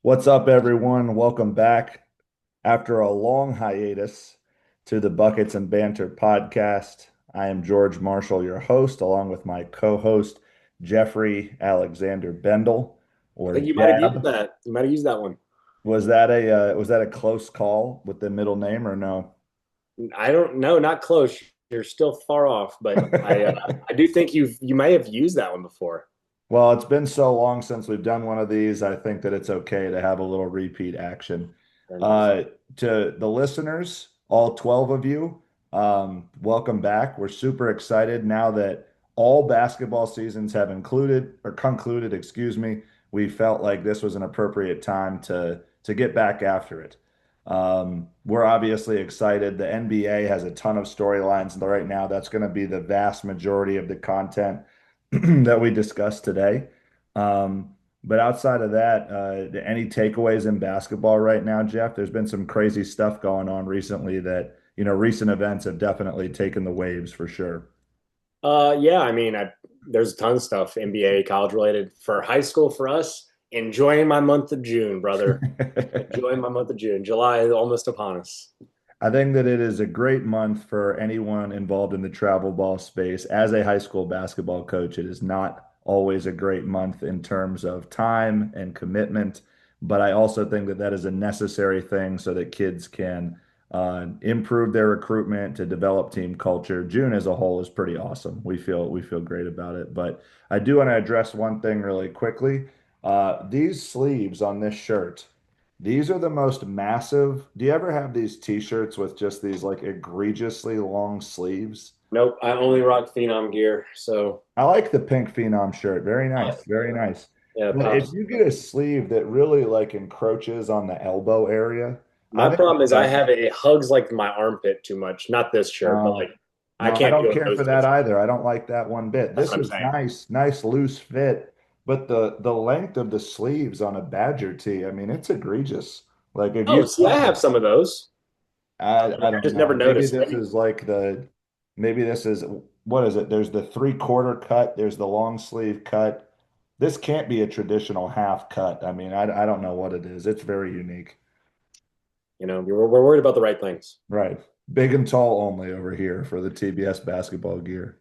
What's up, everyone? Welcome back after a long hiatus to the Buckets and Banter podcast. I am George Marshall, your host, along with my co-host, Jeffrey Alexander Bendel, I or think you might have used Jab. that. You might have used that one. Was that a close call with the middle name or no? I don't know, not close. You're still far off, but I do think you may have used that one before. Well, it's been so long since we've done one of these. I think that it's okay to have a little repeat action. Fair enough. Uh, to the listeners, all 12 of you, welcome back. We're super excited now that all basketball seasons have included or concluded, excuse me. We felt like this was an appropriate time to get back after it. We're obviously excited. The NBA has a ton of storylines right now. That's going to be the vast majority of the content that we discussed today. But outside of that, any takeaways in basketball right now, Jeff? There's been some crazy stuff going on recently that, recent events have definitely taken the waves for sure. Yeah, I mean, there's a ton of stuff NBA, college related for high school for us. Enjoying my month of June, brother. Enjoying my month of June. July is almost upon us. I think that it is a great month for anyone involved in the travel ball space. As a high school basketball coach, it is not always a great month in terms of time and commitment, but I also think that that is a necessary thing so that kids can improve their recruitment to develop team culture. June as a whole is pretty awesome. We feel great about it, but I do want to address one thing really quickly. These sleeves on this shirt. These are the most massive. Do you ever have these t-shirts with just these like egregiously long sleeves? Nope, I only rock Phenom gear, so I like the pink Phenom shirt. Very nice. Very yeah, nice. yeah, But if pops. you get a sleeve that really like encroaches on the elbow area, I My think problem is I that have it hugs like my armpit too much. Not this shirt, but like I no, I can't don't deal with care for those that t-shirts. either. I don't like that one bit. That's This what I'm is saying. nice, nice loose fit, but the length of the sleeves on a Badger tee, I mean, it's egregious. Like if Oh, you see, I have some of those. I I don't just never know. Maybe noticed. this is like maybe this is, what is it? There's the three-quarter cut, there's the long sleeve cut. This can't be a traditional half cut. I mean, I don't know what it is. It's very unique. We're worried about the right things. Right. Big and tall only over here for the TBS basketball gear.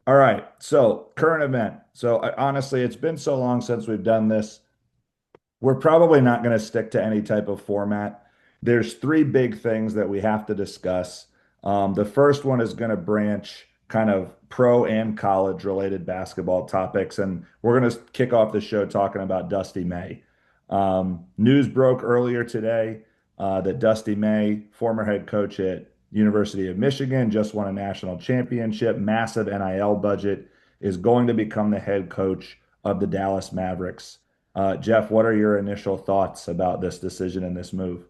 All right. So, current event. So, honestly, it's been so long since we've done this. We're probably not going to stick to any type of format. There's three big things that we have to discuss. The first one is going to branch kind of pro and college related basketball topics, and we're going to kick off the show talking about Dusty May. News broke earlier today that Dusty May, former head coach at University of Michigan, just won a national championship, massive NIL budget, is going to become the head coach of the Dallas Mavericks. Jeff, what are your initial thoughts about this decision and this move?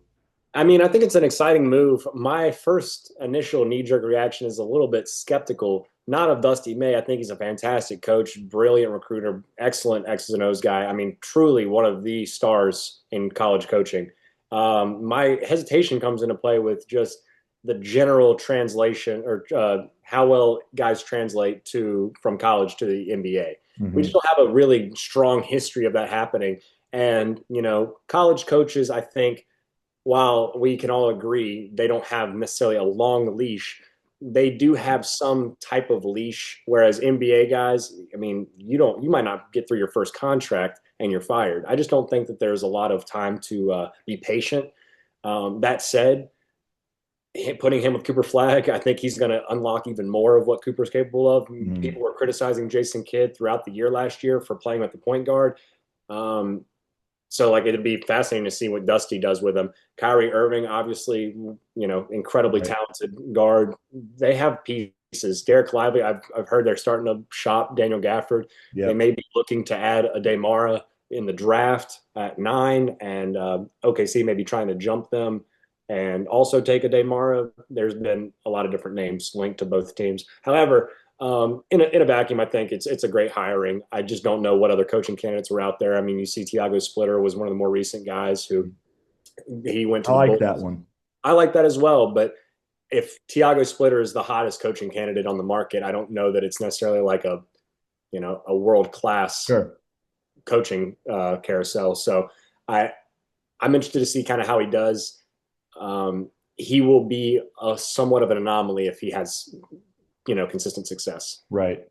I mean, I think it's an exciting move. My first initial knee-jerk reaction is a little bit skeptical, not of Dusty May. I think he's a fantastic coach, brilliant recruiter, excellent X's and O's guy. I mean, truly one of the stars in college coaching. My hesitation comes into play with just the general translation or how well guys translate to from college to the NBA. We just Hmm. don't have a really strong history of that happening. And, college coaches, I think, while we can all agree they don't have necessarily a long leash, they do have some type of leash. Whereas NBA guys, I mean, you might not get through your first contract and you're fired. I just don't think that there's a lot of time to be patient. That said, putting him with Cooper Flag, I think he's going to unlock even more of what Cooper's capable of. Hmm. People were criticizing Jason Kidd throughout the year last year for playing at the point guard. Um, so like it'd be fascinating to see what Dusty does with them. Kyrie Irving, obviously, incredibly Right. talented guard. They have pieces. Derek Lively, I've heard they're starting to shop Daniel Gafford. They Yep. may be looking to add a Demara in the draft at 9, and OKC may be trying to jump them and also take a Demara. There's been a lot of different names linked to both teams. However, in a vacuum, I think it's a great hiring. I just don't know what other coaching candidates were out there. I mean, you see, Tiago Splitter was one of the more recent guys who he went to I the like that Bulls. one. I like that as well, but if Tiago Splitter is the hottest coaching candidate on the market, I don't know that it's necessarily like a world class Sure. coaching carousel. So I I'm interested to see kind of how he does. He will be a somewhat of an anomaly if he has, consistent success. Right.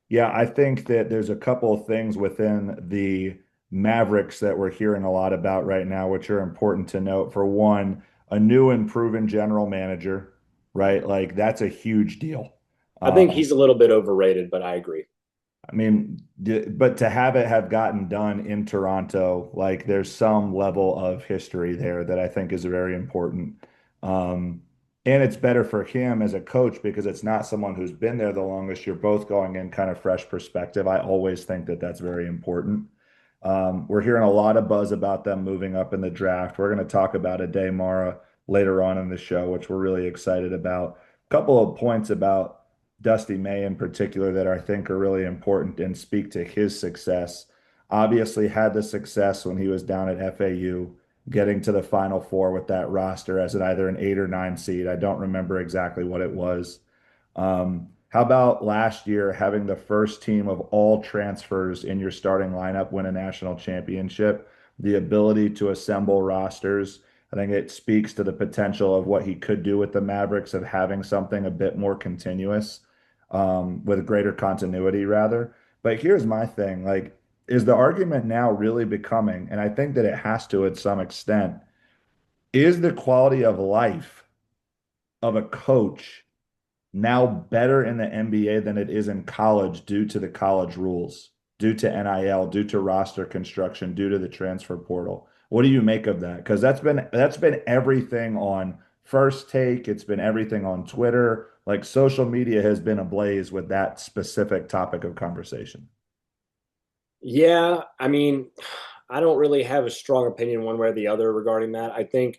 Yeah, I think that there's a couple of things within the Mavericks that we're hearing a lot about right now, which are important to note. For one, a new and proven general manager, right? Like that's a huge deal. I think Um, he's a little bit overrated, but I agree. I mean, but to have it have gotten done in Toronto, like there's some level of history there that I think is very important. Um, and it's better for him as a coach because it's not someone who's been there the longest. You're both going in kind of fresh perspective. I always think that that's very important. We're hearing a lot of buzz about them moving up in the draft. We're going to talk about Ade Mara later on in the show, which we're really excited about. A couple of points about Dusty May in particular that I think are really important and speak to his success. Obviously, had the success when he was down at FAU, getting to the Final Four with that roster as either an 8 or 9 seed. I don't remember exactly what it was. How about last year having the first team of all transfers in your starting lineup win a national championship? The ability to assemble rosters. I think it speaks to the potential of what he could do with the Mavericks of having something a bit more continuous, with greater continuity, rather. But here's my thing, like, is the argument now really becoming, and I think that it has to at some extent, is the quality of life of a coach now better in the NBA than it is in college due to the college rules, due to NIL, due to roster construction, due to the transfer portal? What do you make of that? Because that's been everything on First Take, it's been everything on Twitter. Like social media has been ablaze with that specific topic of conversation. Yeah, I mean, I don't really have a strong opinion one way or the other regarding that. I think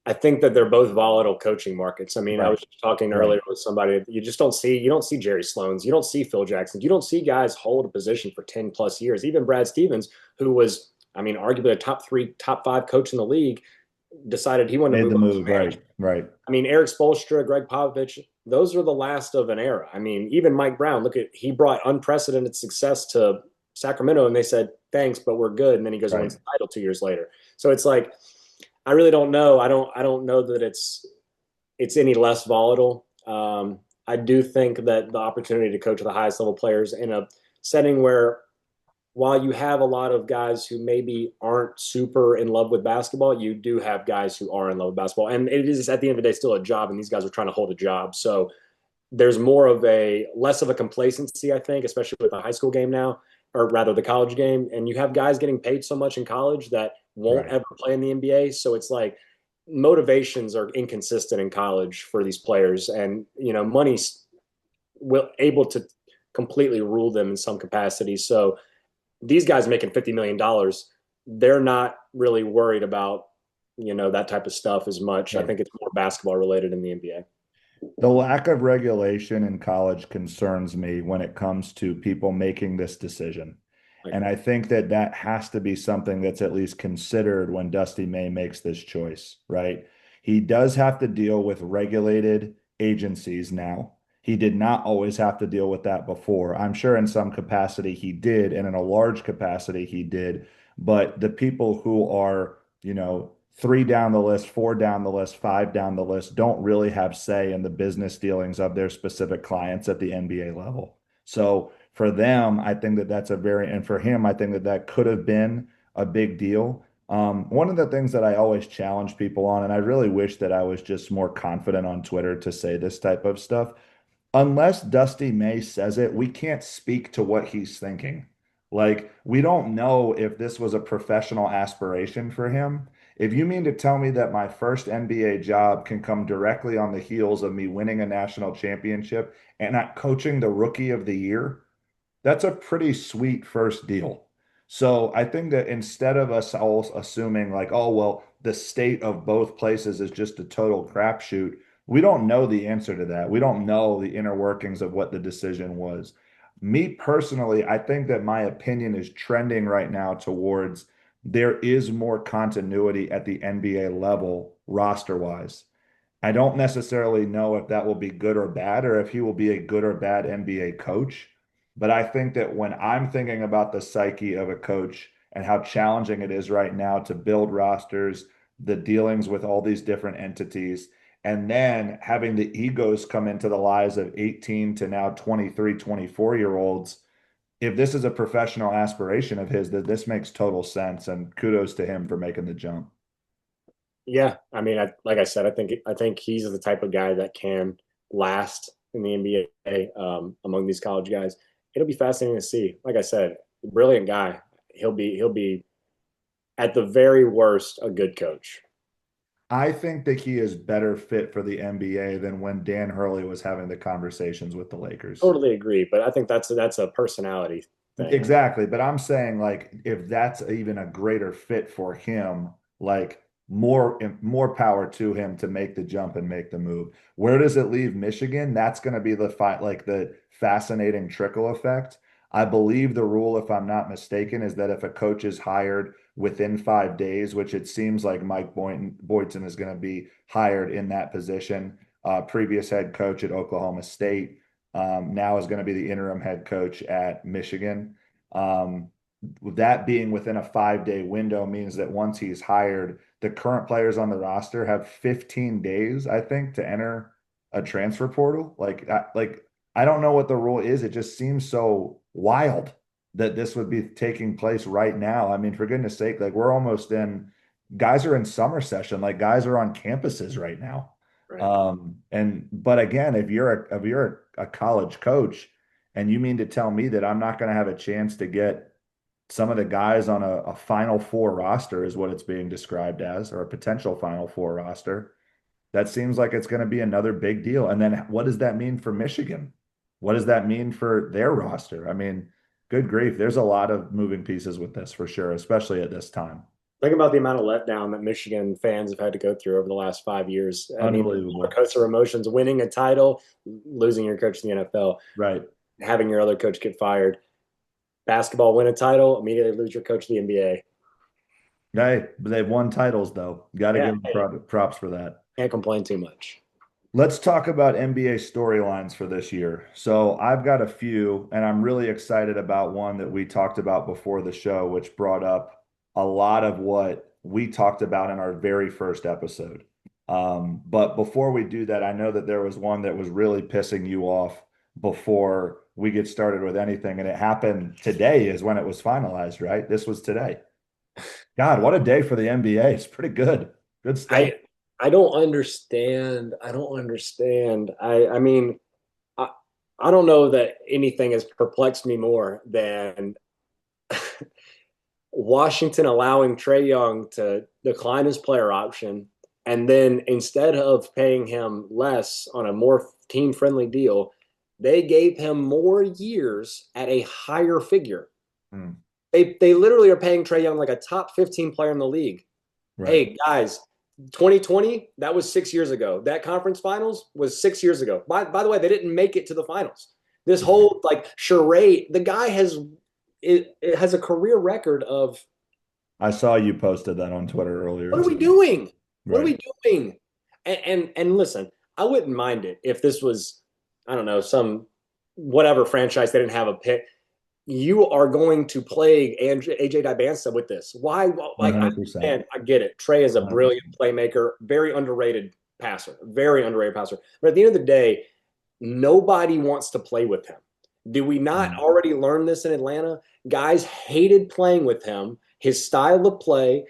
that they're both volatile coaching markets. I mean, I was Right, just talking right. earlier with somebody. You don't see Jerry Sloan's, you don't see Phil Jackson's, you don't see guys hold a position for 10 plus years. Even Brad Stevens, who was, I mean, arguably a top three, top five coach in the league, decided he wanted to Made move the on to move, right, management. right, I mean, Eric Spoelstra, Greg Popovich, those are the last of an era. I mean, even Mike Brown, look at he brought unprecedented success to Sacramento, and they said thanks, but we're good. And then he goes and wins right. the title 2 years later. So it's like I really don't know. I don't know that it's any less volatile. I do think that the opportunity to coach the highest level players in a setting where while you have a lot of guys who maybe aren't super in love with basketball, you do have guys who are in love with basketball. And it is at the end of the day still a job, and these guys are trying to hold a job. So there's more of a less of a complacency, I think, especially with the high school game now, or rather the college game. And you have guys getting paid so much in college that won't Right. ever play in the NBA. So it's like motivations are inconsistent in college for these players, and money's will able to completely rule them in some capacity. So these guys making $50 million, they're not really worried about that type of stuff as much. I Right. think it's more basketball related in the NBA. The lack of regulation in college concerns me when it comes to people making this decision. I And agree. I think that that has to be something that's at least considered when Dusty May makes this choice, right? He does have to deal with regulated agencies now. He did not always have to deal with that before. I'm sure in some capacity he did, and in a large capacity he did. But the people who are, three down the list, four down the list, five down the list don't really have say in the business dealings of their specific clients at the NBA level. So for them, I think that that's a very, and for him, I think that that could have been a big deal. One of the things that I always challenge people on, and I really wish that I was just more confident on Twitter to say this type of stuff, unless Dusty May says it, we can't speak to what he's thinking. Like, we don't know if this was a professional aspiration for him. If you mean to tell me that my first NBA job can come directly on the heels of me winning a national championship and not coaching the rookie of the year, that's a pretty sweet first deal. So I think that instead of us all assuming like, oh, well, the state of both places is just a total crapshoot, we don't know the answer to that. We don't know the inner workings of what the decision was. Me personally, I think that my opinion is trending right now towards there is more continuity at the NBA level roster wise. I don't necessarily know if that will be good or bad, or if he will be a good or bad NBA coach. But I think that when I'm thinking about the psyche of a coach and how challenging it is right now to build rosters, the dealings with all these different entities, and then having the egos come into the lives of 18 to now 23, 24-year olds. If this is a professional aspiration of his, that this makes total sense. And kudos to him for making the jump. Yeah, I mean, like I said, I think he's the type of guy that can last in the NBA among these college guys. It'll be fascinating to see. Like I said, brilliant guy. He'll be at the very worst a good coach. I think that he is better fit for the NBA than when Dan Hurley was having the conversations with the Lakers. Totally agree, but I think that's a personality thing. Exactly. But I'm saying like if that's even a greater fit for him, like more power to him to make the jump and make the move. Where does it leave Michigan? That's going to be the fight, like the fascinating trickle effect. I believe the rule, if I'm not mistaken, is that if a coach is hired within 5 days, which it seems like Mike Boynton is going to be hired in that position, previous head coach at Oklahoma State, now is going to be the interim head coach at Michigan. Um, that being within a 5 day window means that once he's hired, the current players on the roster have 15 days, I think, to enter a transfer portal. I don't know what the rule is. It just seems so wild that this would be taking place right now. I mean, for goodness sake, like we're almost in, guys are in summer session, like guys are on campuses right now. Right. But again, if you're a college coach and you mean to tell me that I'm not going to have a chance to get some of the guys on a Final Four roster is what it's being described as, or a potential Final Four roster, that seems like it's going to be another big deal. And then what does that mean for Michigan? What does that mean for their roster? I mean, good grief, there's a lot of moving pieces with this for sure, especially at this time. Think about the amount of letdown that Michigan fans have had to go through over the last 5 years. I mean, roller Unbelievable. coaster emotions, winning a title, losing your coach in the NFL, Right. having your other coach get fired. Basketball, win a title, immediately lose your coach in the NBA. Hey, they've won titles though. Got to Yeah, give them hey, props for that. can't complain too much. Let's talk about NBA storylines for this year. So I've got a few, and I'm really excited about one that we talked about before the show, which brought up a lot of what we talked about in our very first episode. But before we do that, I know that there was one that was really pissing you off before we get started with anything, and it happened today is when it was finalized, right? This was today. God, what a day for the NBA. It's pretty good. Good stuff. I I don't understand. I don't understand. I mean, I I don't know that anything has perplexed me more than Washington allowing Trae Young to decline his player option, and then instead of paying him less on a more team friendly deal, they gave him more years at a higher figure. Hmm. They literally are paying Trae Young like a top 15 player in the league. Right. Hey guys, 2020, that was 6 years ago. That conference finals was 6 years ago. By the way, they didn't make it to the finals. This whole like charade, the guy it has a career record of I saw you posted that on Twitter earlier what are we too. doing? What are Right. we doing? And listen, I wouldn't mind it if this was, I don't know, some whatever franchise they didn't have a pick. You are going to plague AJ Dibansa with this. Why? Like, I 100%. understand. I get it. Trey is a brilliant 100%. playmaker, very underrated passer, very underrated passer. But at the end of the day, nobody wants to play with him. Do we not Mm. already learn this in Atlanta? Guys hated playing with him. His style of play,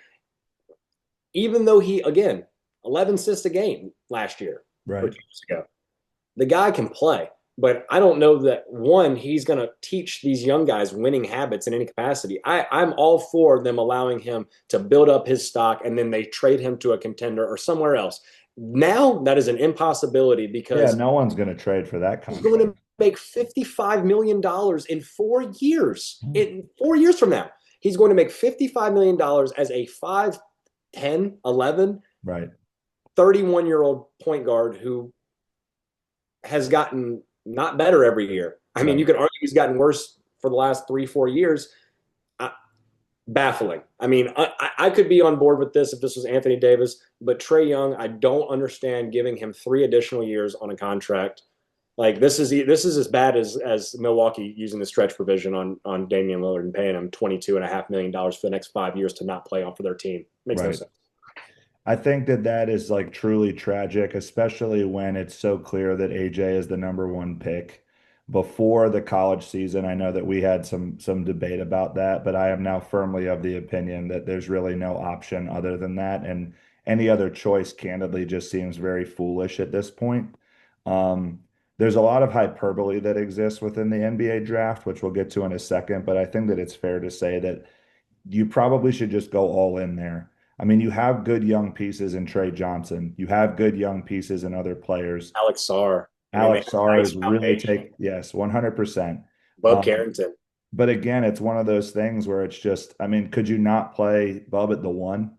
even though he, again, 11 assists a game last year or Right. 2 years ago, the guy can play. But I don't know that one, he's going to teach these young guys winning habits in any capacity. I'm all for them allowing him to build up his stock and then they trade him to a contender or somewhere else. Now that is an impossibility Yeah, because no one's going to trade for that he's going to contract. make $55 million in 4 years. Mm. In 4 years from now, he's going to make $55 million as a 5, 10, 11, Right. 31-year-old point guard who has gotten not better every year. I mean, you Right. could argue he's gotten worse for the last 3, 4 years. Uh, Baffling. I mean, I could be on board with this if this was Anthony Davis, but Trae Young, I don't understand giving him 3 additional years on a contract. Like this is as bad as Milwaukee using the stretch provision on Damian Lillard and paying him $22.5 million for the next 5 years to not play on for their team. Makes no Right. sense. I think that that is like truly tragic, especially when it's so clear that AJ is the number one pick. Before the college season, I know that we had some debate about that, but I am now firmly of the opinion that there's really no option other than that, and any other choice, candidly, just seems very foolish at this point. Um, there's a lot of hyperbole that exists within the NBA draft, which we'll get to in a second, but I think that it's fair to say that you probably should just go all in there. I mean, you have good young pieces in Trey Johnson. You have good young pieces in other players. Alex Sarr. I mean, they Alex have a Sarr nice is really foundation. take, yes, 100%. Bub Um, Carrington. but again, it's one of those things where it's just, I mean, could you not play Bub at the one?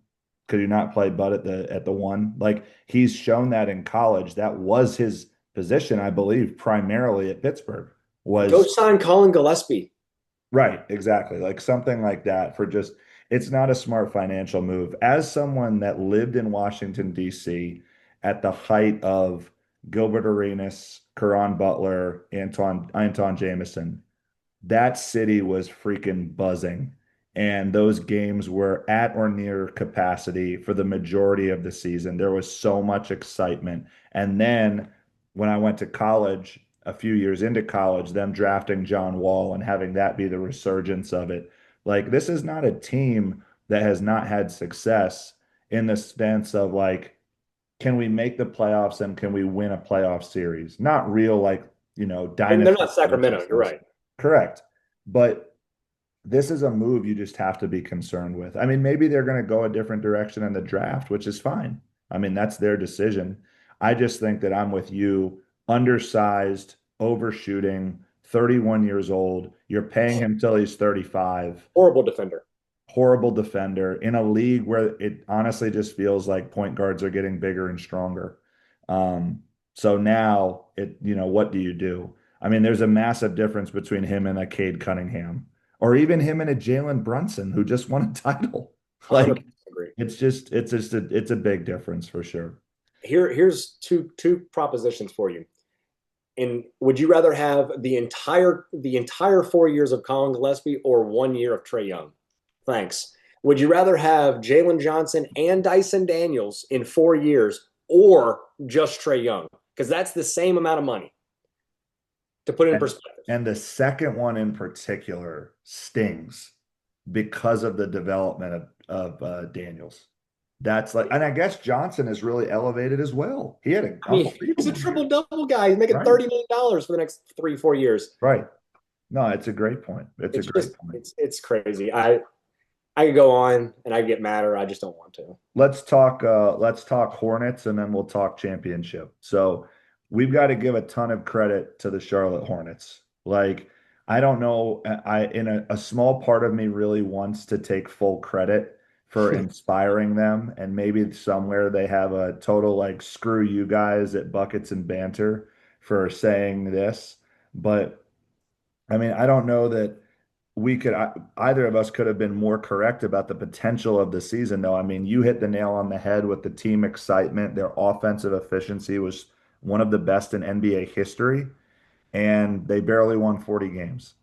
Could you not play Bud at the one? Like he's shown that in college. That was his position, I believe, primarily at Pittsburgh. Go Was sign Colin Gillespie. right, exactly. Like something like that for just, it's not a smart financial move. As someone that lived in Washington, D.C. at the height of Gilbert Arenas, Caron Butler, Anton Jameson, that city was freaking buzzing. And those games were at or near capacity for the majority of the season. There was so much excitement. And then when I went to college, a few years into college, them drafting John Wall and having that be the resurgence of it. Like, this is not a team that has not had success in the sense of like, can we make the playoffs and can we win a playoff series? Not real, like, And they're dynasty not level Sacramento. You're success. right. Correct. But this is a move you just have to be concerned with. I mean, maybe they're going to go a different direction in the draft, which is fine. I mean, that's their decision. I just think that I'm with you, undersized, overshooting, 31 years old. You're paying him till he's 35. Horrible defender. Horrible defender in a league where it honestly just feels like point guards are getting bigger and stronger. So now what do you do? I mean, there's a massive difference between him and a Cade Cunningham, or even him and a Jalen Brunson who just won a title. Like 100% agree. it's a big difference for sure. Here's two propositions for you. And would you rather have the entire 4 years of Colin Gillespie or 1 year of Trey Young? Thanks. Would you rather have Jalen Johnson and Dyson Daniels in 4 years or just Trey Young? Because that's the same amount of money to put it in And perspective. and the second one in particular stings because of the development of Daniels. That's like, and I guess Johnson is really elevated as well. He had an I mean, he's a unbelievable triple year. double guy. He's making Right. $30 million for the next 3, 4 years. Right. No, it's a great point. It's a It's great just point. it's crazy. I could go on and I get madder. I just don't want to. Let's talk Hornets and then we'll talk championship. So we've got to give a ton of credit to the Charlotte Hornets. Like, I don't know, I in a small part of me really wants to take full credit for inspiring them, and maybe somewhere they have a total like screw you guys at Buckets and Banter for saying this. But I mean, I don't know that we could either of us could have been more correct about the potential of the season, though. I mean, you hit the nail on the head with the team excitement. Their offensive efficiency was one of the best in NBA history, and they barely won 40 games.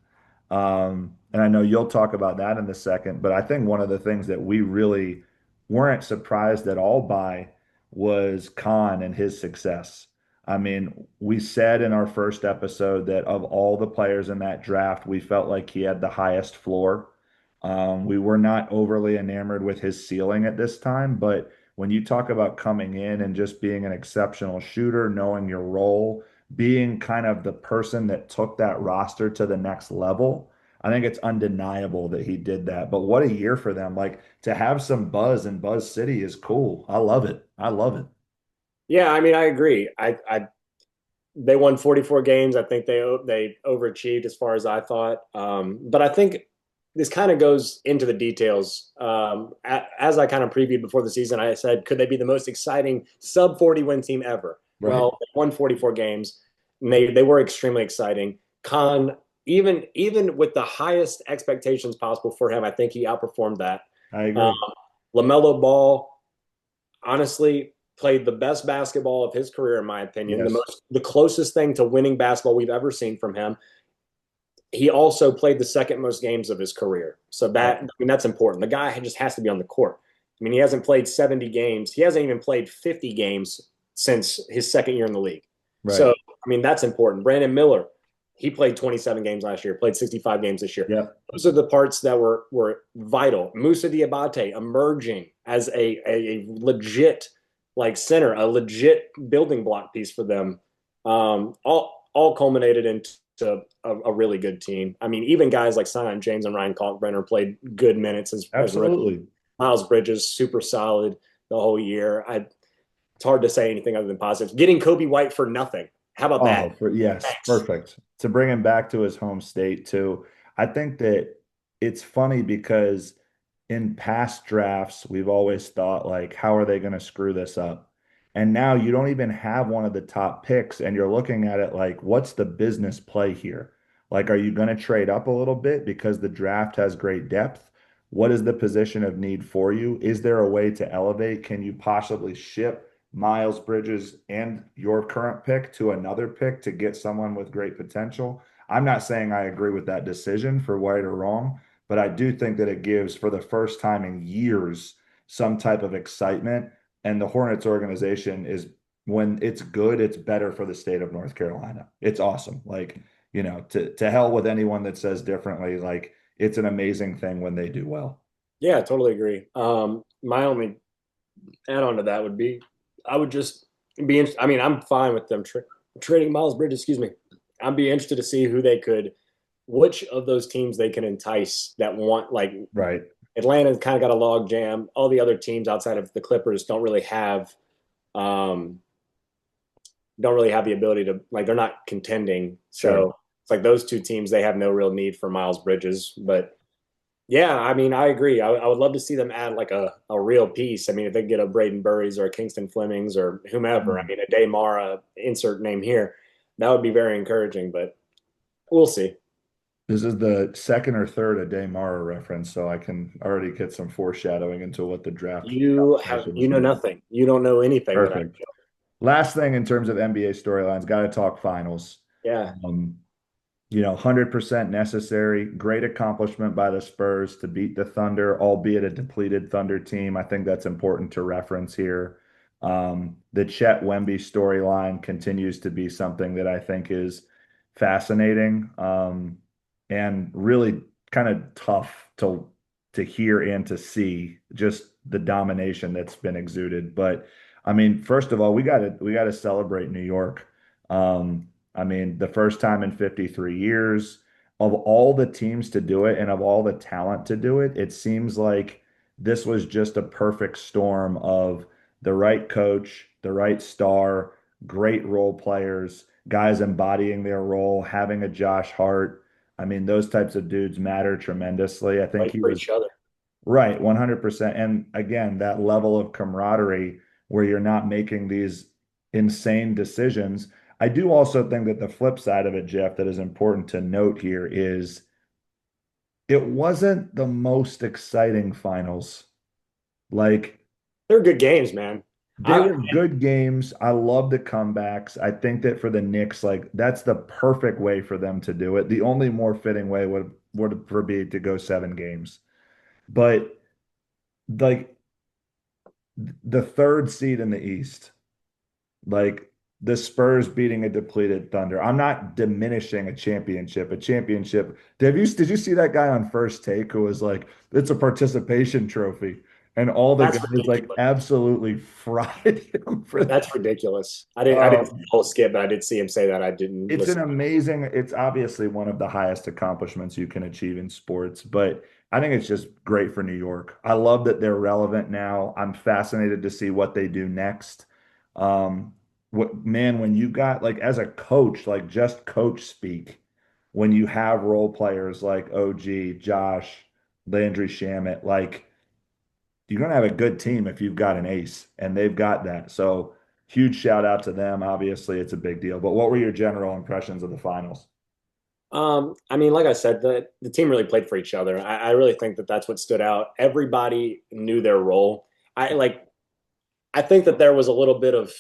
And I know you'll talk about that in a second, but I think one of the things that we really weren't surprised at all by was Khan and his success. I mean, we said in our first episode that of all the players in that draft, we felt like he had the highest floor. We were not overly enamored with his ceiling at this time, but when you talk about coming in and just being an exceptional shooter, knowing your role, being kind of the person that took that roster to the next level, I think it's undeniable that he did that. But what a year for them. Like to have some buzz in Buzz City is cool. I love it. I love it. Yeah, I mean, I agree. I they won 44 games. I think they overachieved as far as I thought. But I think this kind of goes into the details. As I kind of previewed before the season, I said, could they be the most exciting sub 40 win team ever? Right. Well, they won 44 games. And they were extremely exciting. Khan, even with the highest expectations possible for him, I think he outperformed that. I Um, agree. LaMelo Ball, honestly. played the best basketball of his career, in my opinion, Yes. the closest thing to winning basketball we've ever seen from him. He also played the second most games of his career. So that, Yep. I mean, that's important. The guy just has to be on the court. I mean, he hasn't played 70 games. He hasn't even played 50 games since his second year in the league. So, Right. I mean, that's important. Brandon Miller, he played 27 games last year, played 65 games this year. Yep. Those are the parts that were vital. Musa Diabate emerging as a legit like center, a legit building block piece for them. All culminated into a really good team. I mean, even guys like Zion James and Ryan Kalkbrenner played good minutes as rookies. Absolutely. Miles Bridges, super solid the whole year. It's hard to say anything other than positive. Getting Kobe White for nothing. How about that? Oh, yes, Thanks. perfect. To bring him back to his home state too. I think that it's funny because in past drafts, we've always thought like, how are they going to screw this up? And now you don't even have one of the top picks, and you're looking at it like, what's the business play here? Like, are you going to trade up a little bit because the draft has great depth? What is the position of need for you? Is there a way to elevate? Can you possibly ship Miles Bridges and your current pick to another pick to get someone with great potential? I'm not saying I agree with that decision for right or wrong, but I do think that it gives, for the first time in years, some type of excitement. And the Hornets organization is, when it's good, it's better for the state of North Carolina. It's awesome. Like, to hell with anyone that says differently. Like, it's an amazing thing when they do well. Yeah, I totally agree. My only add on to that would be I would just be interested. I mean, I'm fine with them trading Miles Bridges, excuse me. I'd be interested to see which of those teams they can entice that want, like, Right. Atlanta's kind of got a log jam. All the other teams outside of the Clippers um, don't really have the ability to, like, they're not contending. Sure. So it's like those two teams, they have no real need for Miles Bridges. But yeah, I mean, I agree. I would love to see them add like a real piece. I mean, if they get a Braden Burries or a Kingston Flemings or whomever, I Mm. mean, a Day Mara, insert name here, that would be very encouraging. But we'll see. This is the second or third a day Mara reference, so I can already get some foreshadowing into what the draft conversation You is know going to be. nothing. You don't know anything that I Perfect. Last thing in terms of NBA storylines, got to talk finals. yeah. Um, 100% necessary. Great accomplishment by the Spurs to beat the Thunder, albeit a depleted Thunder team. I think that's important to reference here. The Chet Wemby storyline continues to be something that I think is fascinating, and really kind of tough to hear and to see just the domination that's been exuded. But I mean, first of all, we got to celebrate New York. I mean, the first time in 53 years, of all the teams to do it and of all the talent to do it, it seems like this was just a perfect storm of the right coach, the right star, great role players, guys embodying their role, having a Josh Hart. I mean, those types of dudes matter tremendously. I think Fight he for was each other. right, 100%. And again, that level of camaraderie where you're not making these insane decisions. I do also think that the flip side of it, Jeff, that is important to note here is it wasn't the most exciting finals. Like, They're good games, man. they I were good games. I love the comebacks. I think that for the Knicks, like that's the perfect way for them to do it. The only more fitting way would be to go 7 games. But like the third seed in the East, like the Spurs beating a depleted Thunder. I'm not diminishing a championship. A championship. Did you see that guy on First Take who was like, it's a participation trophy, and all the That's guys like ridiculous. absolutely fried him for That's that. ridiculous. I didn't see Um, the whole skit, but I did see him say that. I didn't it's an listen. amazing, it's obviously one of the highest accomplishments you can achieve in sports, but I think it's just great for New York. I love that they're relevant now. I'm fascinated to see what they do next. Man, when you got like as a coach, like just coach speak, when you have role players like OG, Josh, Landry Shamet, like you're going to have a good team if you've got an ace, and they've got that. So huge shout out to them. Obviously, it's a big deal. But what were your general impressions of the finals? I mean, like I said, the team really played for each other. I really think that that's what stood out. Everybody knew their role. I like I think that there was a little bit of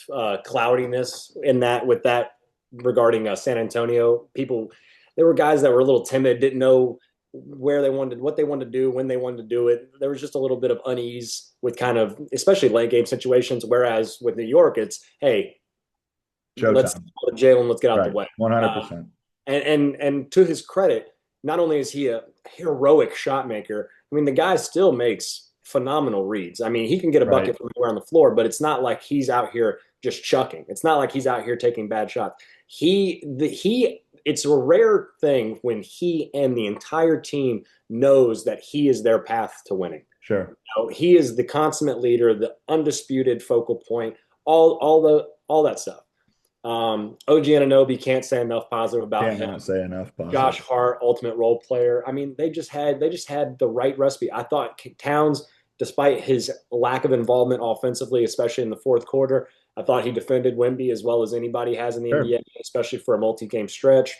cloudiness in that with that regarding San Antonio. People, there were guys that were a little timid, didn't know where they wanted, what they wanted to do, when they wanted to do it. There was just a little bit of unease with kind of, especially late game situations. Whereas with New York, it's hey, let's Showtime. Jalen, let's get out the Right. way. Uh, 100%. and to his credit, not only is he a heroic shot maker, I mean the guy still makes phenomenal reads. I mean he can get a Right. bucket from anywhere on the floor, but it's not like he's out here just chucking. It's not like he's out here taking bad shots. He it's a rare thing when he and the entire team knows that he is their path to winning. Sure. He is the consummate leader, the undisputed focal point, all that stuff. OG Anunoby can't say enough positive about him. Cannot say enough Josh positive. Hart, ultimate role player. I mean, they just had the right recipe. I thought Towns, despite his lack of involvement offensively, especially in the fourth quarter, I thought he defended Wemby as well as anybody has in the Sure. NBA, especially for a multi-game stretch.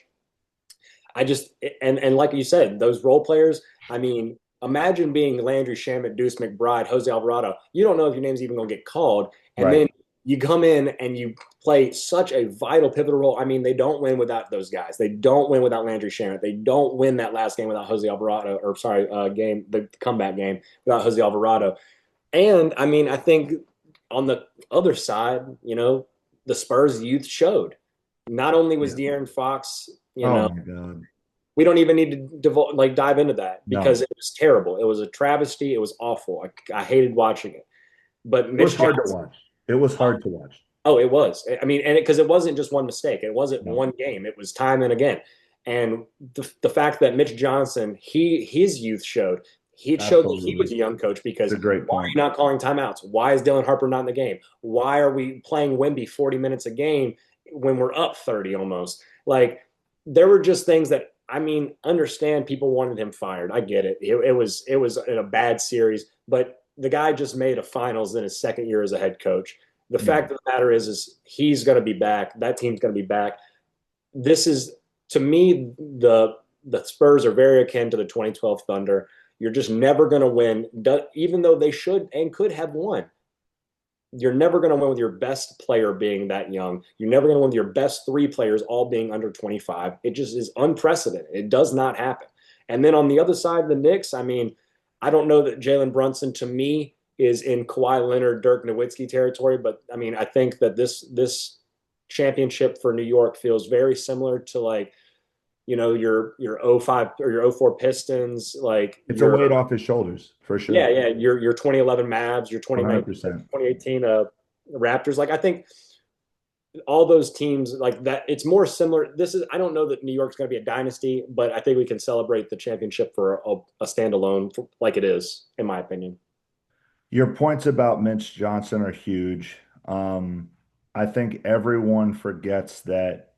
I just and like you said, those role players. I mean, imagine being Landry Shamet, Deuce McBride, Jose Alvarado. You don't know if your name's even going to get called, and Right. then you come in and you play such a vital, pivotal role. I mean, they don't win without those guys. They don't win without Landry Shamet. They don't win that last game without Jose Alvarado, or sorry, game the comeback game without Jose Alvarado. And I mean, I think on the other side, the Spurs youth showed. Not only was Yeah. De'Aaron Fox, Oh my God. we don't even need to dive into that because No. it was terrible. It was a travesty. It was awful. I hated watching it. But It was Mitch hard to Johnson, watch. It was hard to watch. oh, it was. I mean, and because it wasn't just one mistake. It wasn't No. one game. It was time and again. And the fact that Mitch Johnson, his youth showed. It showed that he Absolutely. was a young coach It's because a great why are point. you not calling timeouts? Why is Dylan Harper not in the game? Why are we playing Wemby 40 minutes a game when we're up 30 almost? Like there were just things that I mean, understand people wanted him fired. I get it. It was in a bad series, but the guy just made a finals in his second year as a head coach. The Yeah. fact of the matter is he's going to be back. That team's going to be back. This is to me the Spurs are very akin to the 2012 Thunder. You're just never going to win, even though they should and could have won. You're never going to win with your best player being that young. You're never going to win with your best three players all being under 25. It just is unprecedented. It does not happen. And then on the other side of the Knicks, I mean, I don't know that Jalen Brunson to me is in Kawhi Leonard, Dirk Nowitzki territory, but I mean, I think that this championship for New York feels very similar to like your '05 or your '04 Pistons, like It's a your weight off his shoulders for yeah, sure. yeah, your 2011 Mavs, your 2019, 100%. 2018 Raptors. Like I think all those teams like that. It's more similar. This is I don't know that New York's going to be a dynasty, but I think we can celebrate the championship for a standalone like it is, in my opinion. Your points about Mitch Johnson are huge. I think everyone forgets that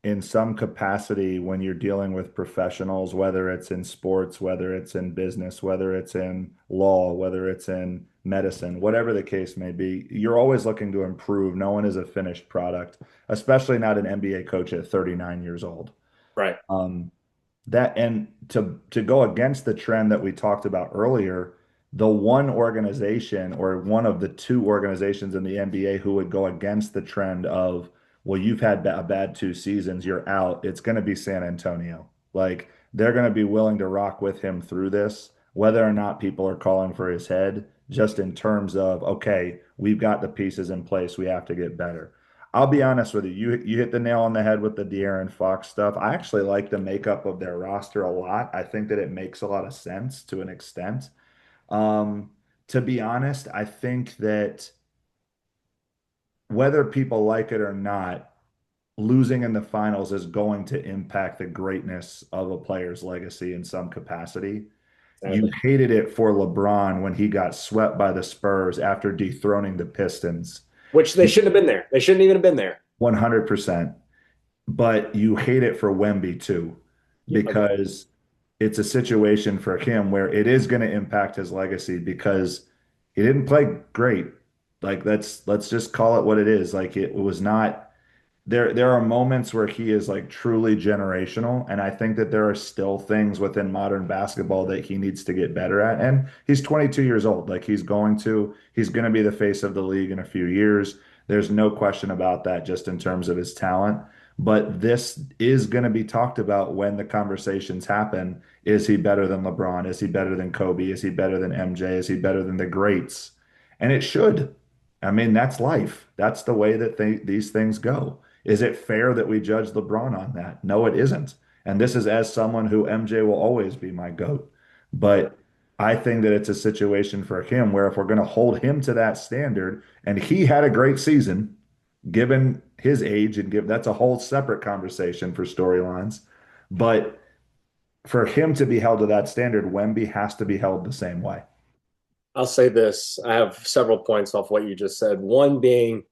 in some capacity, when you're dealing with professionals, whether it's in sports, whether it's in business, whether it's in law, whether it's in medicine, whatever the case may be, you're always looking to improve. No one is a finished product, especially not an NBA coach at 39 years old. Right. Um, that and to go against the trend that we talked about earlier, the one organization or one of the two organizations in the NBA who would go against the trend of, well, you've had a bad 2 seasons, you're out, it's going to be San Antonio. Like they're going to be willing to rock with him through this, whether or not people are calling for his head, just in terms of, okay, we've got the pieces in place, we have to get better. I'll be honest with you. You hit the nail on the head with the De'Aaron Fox stuff. I actually like the makeup of their roster a lot. I think that it makes a lot of sense to an extent. Um, to be honest, I think that whether people like it or not, losing in the finals is going to impact the greatness of a player's legacy in some capacity. You Exactly. hated it for LeBron when he got swept by the Spurs after dethroning the Pistons. Which they shouldn't have been there. They shouldn't even have been there. 100%. But you hate it for Wemby too, Yeah, agreed. because it's a situation for him where it is going to impact his legacy because he didn't play great. Like let's just call it what it is. Like it was not. there are moments where he is like truly generational, and I think that there are still things within modern basketball that he needs to get better at. And he's 22 years old. Like he's going to be the face of the league in a few years. There's no question about that just in terms of his talent. But this is going to be talked about when the conversations happen. Is he better than LeBron? Is he better than Kobe? Is he better than MJ? Is he better than the greats? And it should. I mean, that's life. That's the way that these things go. Is it fair that we judge LeBron on that? No, it isn't. And this is as someone who MJ will always be my GOAT. But I think that it's a situation for him where if we're going to hold him to that standard, and he had a great season given his age, and give that's a whole separate conversation for storylines. But for him to be held to that standard, Wemby has to be held the same way. I'll say this. I have several points off what you just said. One being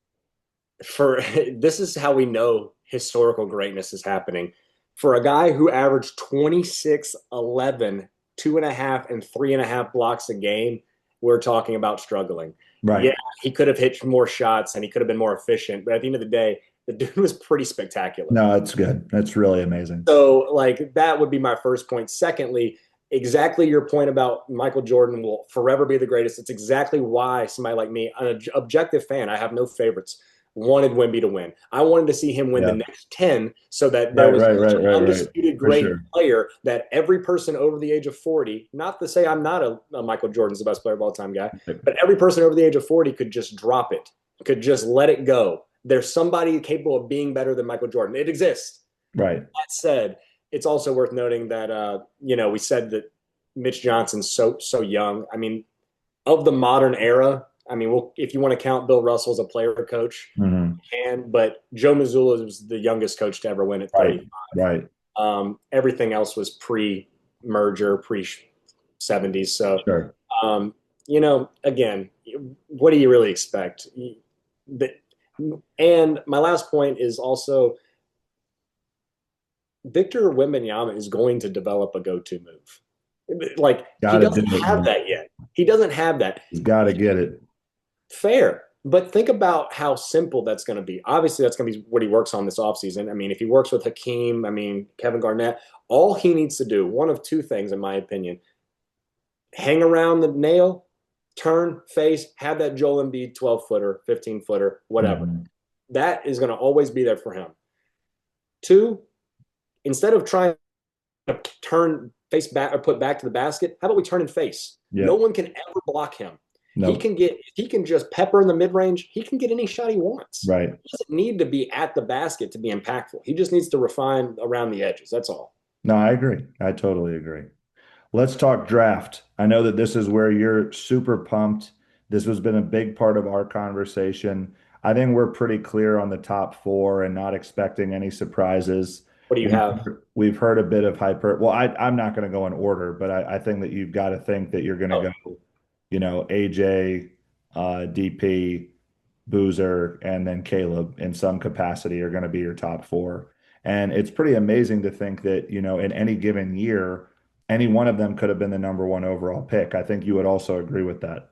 for this is how we know historical greatness is happening. For a guy who averaged 26, 11, 2.5, and 3.5 blocks a game, we're talking about struggling. Yeah, Right. he could have hit more shots and he could have been more efficient, but at the end of the day, the dude was pretty spectacular. No, it's good. That's really amazing. So, like, that would be my first point. Secondly, exactly your point about Michael Jordan will forever be the greatest. It's exactly why somebody like me, an objective fan, I have no favorites, wanted Wemby to win. I wanted to see him win the Yeah. next 10 so that there Right, was right, right, an right, right. undisputed For great sure. player that every person over the age of 40, not to say I'm not a Michael Jordan's the best player of all time guy, but every person over the age of 40 could just drop it, could just let it go. There's somebody capable of being better than Michael Jordan. It exists. Right. That said, it's also worth noting that we said that Mitch Johnson's so young. I mean, of the modern era, I mean, if you want to count Bill Russell as a player coach, Hmm. you can. But Joe Mazzulla was the youngest coach to ever win at Right. 30. Right. Everything else was pre-merger, pre-70s. So, Sure. um, again, what do you really expect? And my last point is also Victor Wembanyama is going to develop a go-to move. Like he Got to do doesn't it, have man. that yet. He doesn't have that. He's got to get it. Fair. But think about how simple that's going to be. Obviously, that's going to be what he works on this offseason. I mean, if he works with Hakeem, I mean, Kevin Garnett, all he needs to do, one of two things, in my opinion, hang around the nail, turn, face, have that Joel Embiid 12-footer, 15-footer, whatever. Hmm. That is going to always be there for him. Two, instead of trying to turn face back or put back to the basket, how about we turn and face? No Yep. one can ever block him. Nope. He can just pepper in the mid range. He can get any shot he wants. Right. He doesn't need to be at the basket to be impactful. He just needs to refine around the edges. That's all. No, I agree. I totally agree. Let's talk draft. I know that this is where you're super pumped. This has been a big part of our conversation. I think we're pretty clear on the top four and not expecting any surprises. What do you We've have? we've heard a bit of hyper. Well, I'm not going to go in order, but I think that you've got to think that you're going to Oh, go, AJ, DP, Boozer, and then Caleb in some capacity are going to be your top four. And it's pretty amazing to think that, in any given year, any one of them could have been the number one overall pick. I think you would also agree with that.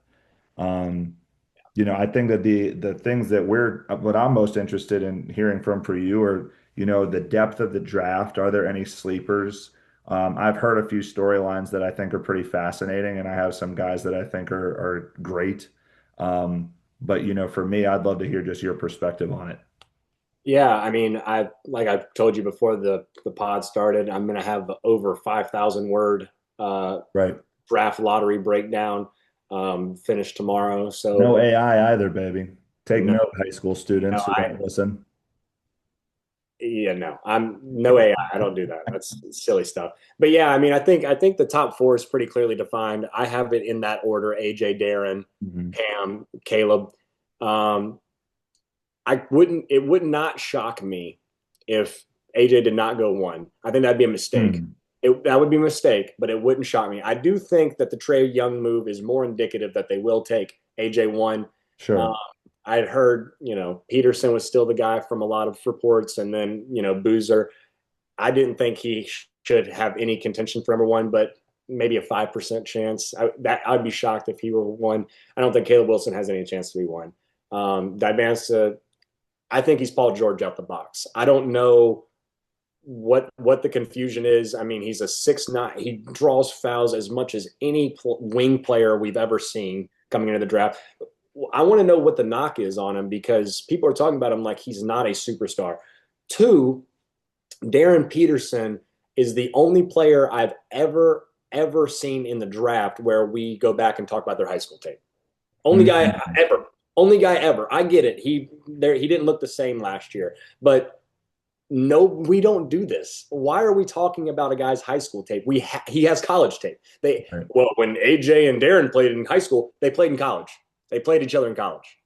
Um, I think that the things that what I'm most interested in hearing from for you are, the depth of the draft. Are there any sleepers? I've heard a few storylines that I think are pretty fascinating, and I have some guys that I think are great. But for me, I'd love to hear just your perspective on it. yeah. I mean, I've told you before the pod started. I'm going to have over 5,000 word uh, Right. draft lottery breakdown finished tomorrow. So No AI either, baby. Take no, note, high school no, students who don't listen. no, I'm no AI. I don't do that. That's silly stuff. But yeah, I mean, I think the top four is pretty clearly defined. I have it in that order: AJ, Darren, Mhm. Cam, Caleb. Um, it would not shock me if AJ did not go one. I think that'd be a mistake. Hmm. That would be a mistake, but it wouldn't shock me. I do think that the Trae Young move is more indicative that they will take AJ one. Um, Sure. I had heard, Peterson was still the guy from a lot of reports, and then, Boozer. I didn't think he should have any contention for number one, but maybe a 5% chance. I'd be shocked if he were one. I don't think Caleb Wilson has any chance to be one. Dibansa, I think he's Paul George out the box. I don't know what the confusion is. I mean, he's a 6'9". He draws fouls as much as any wing player we've ever seen coming into the draft. I want to know what the knock is on him because people are talking about him like he's not a superstar. Two, Darren Peterson is the only player I've ever seen in the draft where we go back and talk about their high school tape. Only guy Mhm. ever. Only guy ever. I get it. He didn't look the same last year, but no, we don't do this. Why are we talking about a guy's high school tape? He has college tape. Right. Well, when AJ and Darren played in high school, they played in college. They played each other in college.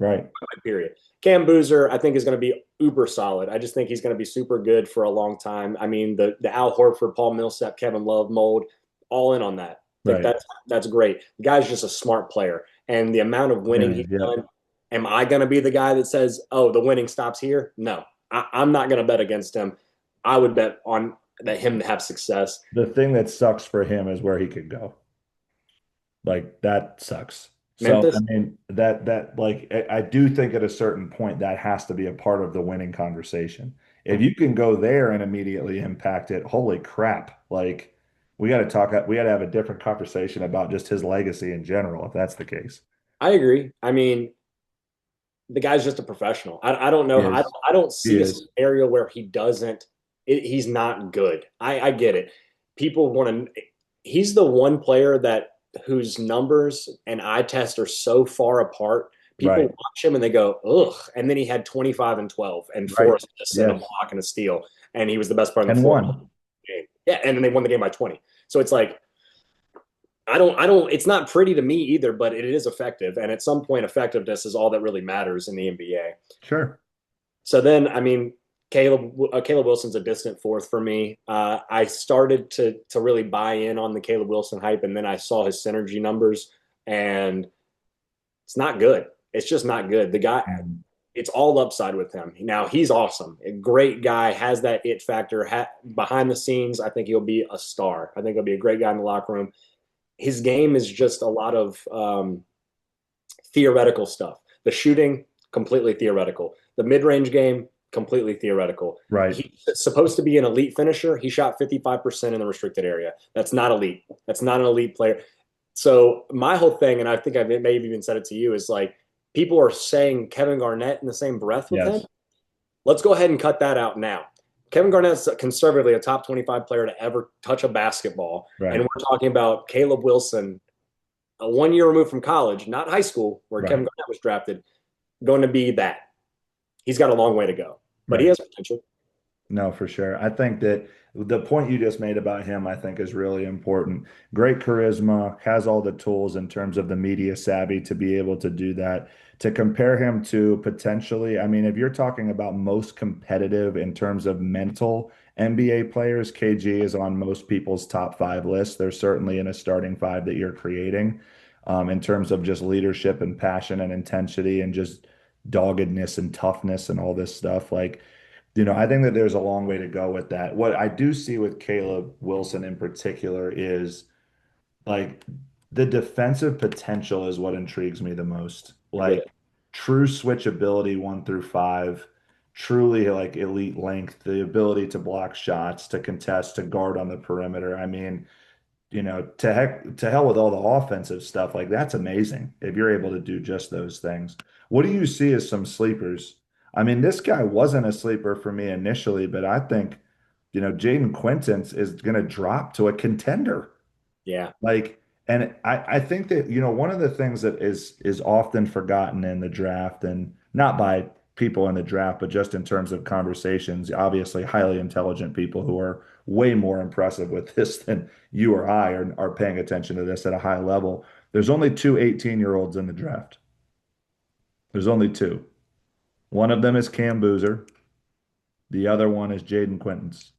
Right. Period. Cam Boozer, I think, is going to be uber solid. I just think he's going to be super good for a long time. I mean, the Al Horford, Paul Millsap, Kevin Love mold, all in on that. I think Right. that's great. The guy's just a smart player, and the amount of winning Yeah. he's Yep. done. Am I going to be the guy that says, "Oh, the winning stops here"? No, I'm not going to bet against him. I would bet on that him to have success. The thing that sucks for him is where he could go. Like that sucks. So I Memphis, mean that like I do think at a certain point that has to be a part of the winning conversation. If you can go there and immediately impact it, holy crap. Like we got to have a different conversation about just his legacy in general, if that's the case. I agree. I mean, the guy's just a professional. I don't He know. is. I don't He see a is. scenario where he doesn't. He's not good. I get it. People want to. He's the one player that whose numbers and eye test are so far apart. People Right. watch him and they go, ugh. And then he had 25 and 12 and four Right. assists and a Yes. block and a steal. And he was the best player on the And floor. one. Yeah. And then they won the game by 20. So it's like, it's not pretty to me either, but it is effective. And at some point, effectiveness is all that really matters in the NBA. Sure. So then, I mean, Caleb Wilson's a distant fourth for me. I started to really buy in on the Caleb Wilson hype, and then I saw his synergy numbers, and it's not good. It's just not good. The guy, Mhm. it's all upside with him. Now he's awesome, a great guy, has that it factor. Behind the scenes, I think he'll be a star. I think he'll be a great guy in the locker room. His game is just a lot of theoretical stuff. The shooting, completely theoretical. The mid range game, completely theoretical. Right. He's supposed to be an elite finisher. He shot 55% in the restricted area. That's not elite. That's not an elite player. So my whole thing, and I think I may have even said it to you, is like people are saying Kevin Garnett in the same breath with him. Yes. Let's go ahead and cut that out now. Kevin Garnett's conservatively a top 25 player to ever touch a basketball. And Right. we're talking about Caleb Wilson, a 1 year removed from college, not high school, where Kevin Right. Garnett was drafted, going to be that. He's got a long way to go, but he Right. has potential. No, for sure. I think that the point you just made about him, I think, is really important. Great charisma, has all the tools in terms of the media savvy to be able to do that. To compare him to potentially, I mean, if you're talking about most competitive in terms of mental NBA players, KG is on most people's top five lists. They're certainly in a starting five that you're creating, in terms of just leadership and passion and intensity and just doggedness and toughness and all this stuff. Like, I think that there's a long way to go with that. What I do see with Caleb Wilson in particular is like the defensive potential is what intrigues me the most. I get it. Like true switchability 1 through 5, truly like elite length, the ability to block shots, to contest, to guard on the perimeter. I mean, to hell with all the offensive stuff. Like that's amazing if you're able to do just those things. What do you see as some sleepers? I mean, this guy wasn't a sleeper for me initially, but I think, Jaden Quintance is going to drop to a contender. Yeah. Like, and I think that, one of the things that is often forgotten in the draft, and not by people in the draft, but just in terms of conversations, obviously highly intelligent people who are way more impressive with this than you or I are paying attention to this at a high level. There's only two 18-year-olds in the draft. There's only two. One of them is Cam Boozer. The other one is Jaden Quintance.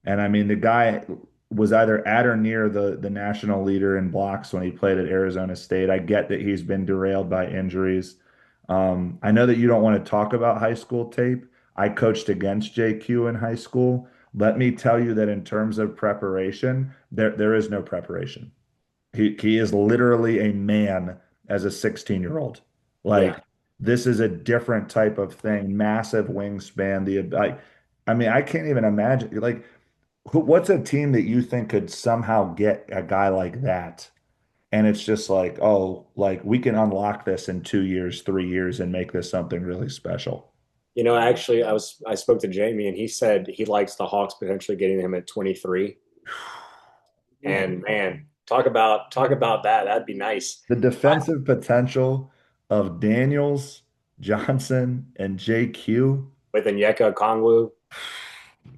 And I mean, the guy was either at or near the national leader in blocks when he played at Arizona State. I get that he's been derailed by injuries. I know that you don't want to talk about high school tape. I coached against JQ in high school. Let me tell you that in terms of preparation, there is no preparation. He is literally a man as a 16-year-old. Yeah. Like this is a different type of thing, massive wingspan. I mean, I can't even imagine. Like, what's a team that you think could somehow get a guy like that? And it's just like, oh, like we can unlock this in 2 years, 3 years, and make this something really special. Actually, I spoke to Jamie and he said he likes the Hawks potentially getting him at 23. Ooh. And man, talk about that. That'd be nice. The defensive potential of Daniels, Johnson, and JQ. With Onyeka Okongwu.